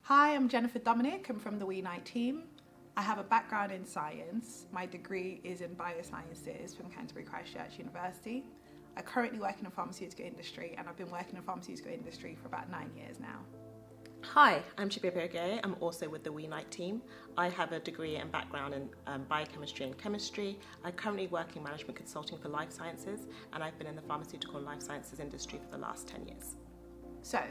Hi, I'm Jennifer Dominic. I'm from the WeUnite team. I have a background in science. My degree is in biosciences from Canterbury Christ Church University. I currently work in the pharmaceutical industry, and I've been working in the pharmaceutical industry for about 9 years now. Hi, I'm Chibia Berge. I'm also with the WeUnite team. I have a degree and background in biochemistry and chemistry. I currently work in management consulting for life sciences, and I've been in the pharmaceutical and life sciences industry for the last 10 years. So,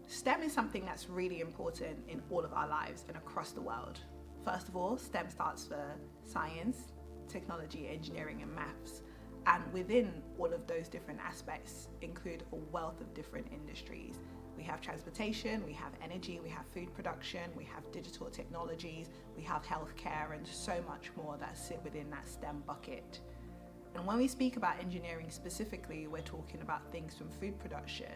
STEM is something that's really important in all of our lives and across the world. First of all, STEM stands for science, technology, engineering, and maths. And within all of those different aspects include a wealth of different industries. We have transportation, we have energy, we have food production, we have digital technologies, we have healthcare, and so much more that sit within that STEM bucket. And when we speak about engineering specifically, we're talking about things from food production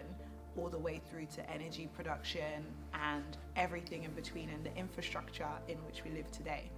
all the way through to energy production and everything in between, and the infrastructure in which we live today.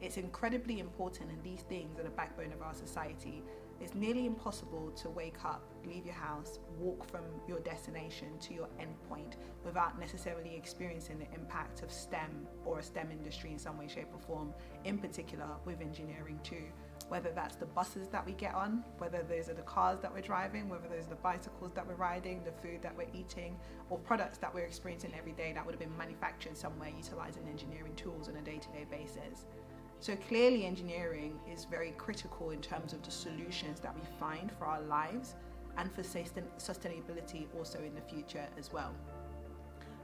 It's incredibly important, and these things are the backbone of our society. It's nearly impossible to wake up, leave your house, walk from your destination to your endpoint without necessarily experiencing the impact of STEM or a STEM industry in some way, shape or form, in particular with engineering too. Whether that's the buses that we get on, whether those are the cars that we're driving, whether those are the bicycles that we're riding, the food that we're eating, or products that we're experiencing every day that would have been manufactured somewhere utilizing engineering tools on a day-to-day basis. So clearly engineering is very critical in terms of the solutions that we find for our lives and for sustainability also in the future as well.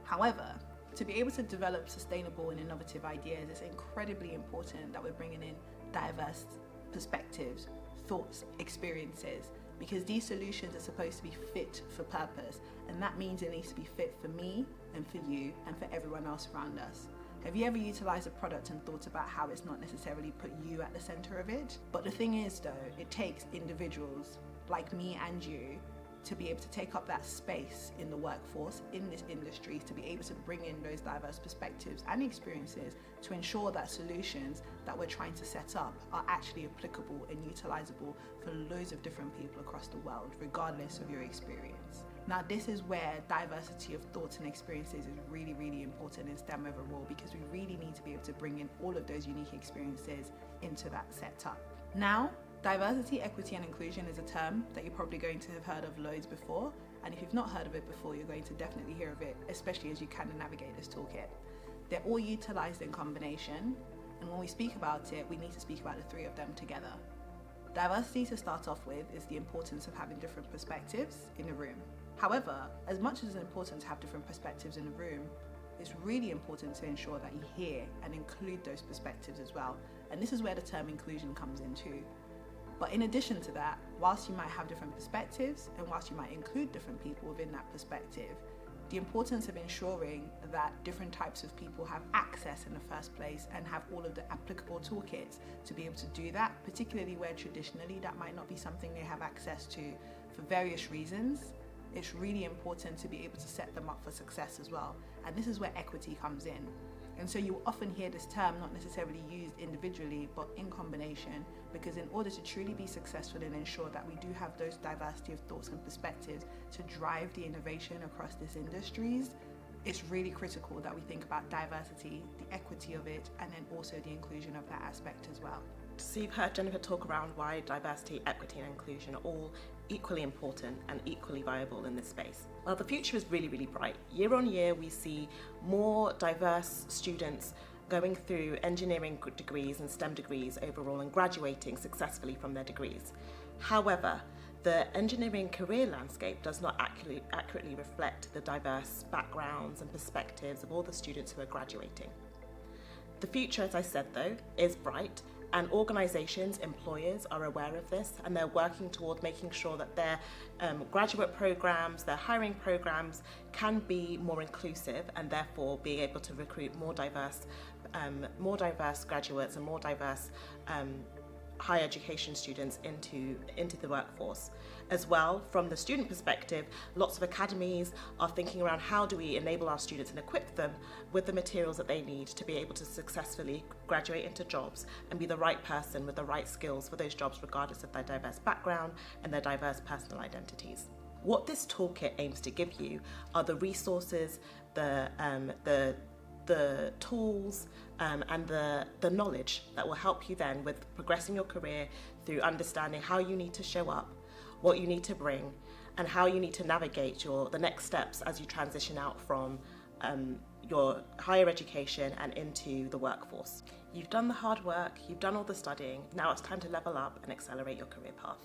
However, to be able to develop sustainable and innovative ideas, it's incredibly important that we're bringing in diverse perspectives, thoughts, experiences, because these solutions are supposed to be fit for purpose, and that means it needs to be fit for me and for you and for everyone else around us. Have you ever utilized a product and thought about how it's not necessarily put you at the center of it? But the thing is though, it takes individuals like me and you to be able to take up that space in the workforce, in this industry, to be able to bring in those diverse perspectives and experiences to ensure that solutions that we're trying to set up are actually applicable and utilizable for loads of different people across the world, regardless of your experience. Now, this is where diversity of thoughts and experiences is really, really important in STEM overall, because we really need to be able to bring in all of those unique experiences into that setup. Now, diversity, equity and inclusion is a term that you're probably going to have heard of loads before, and if you've not heard of it before, you're going to definitely hear of it, especially as you kind of navigate this toolkit. They're all utilized in combination, and when we speak about it, we need to speak about the three of them together. Diversity, to start off with, is the importance of having different perspectives in a room. However, as much as it's important to have different perspectives in a room, it's really important to ensure that you hear and include those perspectives as well. And this is where the term inclusion comes in too. But in addition to that, whilst you might have different perspectives and whilst you might include different people within that perspective, the importance of ensuring that different types of people have access in the first place and have all of the applicable toolkits to be able to do that, particularly where traditionally that might not be something they have access to for various reasons. It's really important to be able to set them up for success as well. And this is where equity comes in. And so you often hear this term not necessarily used individually, but in combination, because in order to truly be successful and ensure that we do have those diversity of thoughts and perspectives to drive the innovation across these industries, it's really critical that we think about diversity, the equity of it, and then also the inclusion of that aspect as well. So you've heard Jennifer talk around why diversity, equity and inclusion are all equally important and equally viable in this space. Well, the future is really, really bright. Year on year, we see more diverse students going through engineering degrees and STEM degrees overall and graduating successfully from their degrees. However, the engineering career landscape does not accurately reflect the diverse backgrounds and perspectives of all the students who are graduating. The future, as I said though, is bright, and organisations, employers are aware of this, and they're working toward making sure that their graduate programmes, their hiring programmes can be more inclusive, and therefore being able to recruit more diverse graduates and more diverse higher education students into the workforce. As well, from the student perspective, lots of academies are thinking around how do we enable our students and equip them with the materials that they need to be able to successfully graduate into jobs and be the right person with the right skills for those jobs, regardless of their diverse background and their diverse personal identities. What this toolkit aims to give you are the resources, the the tools and the knowledge that will help you then with progressing your career through understanding how you need to show up, what you need to bring, and how you need to navigate the next steps as you transition out from your higher education and into the workforce. You've done the hard work, you've done all the studying, now it's time to level up and accelerate your career path.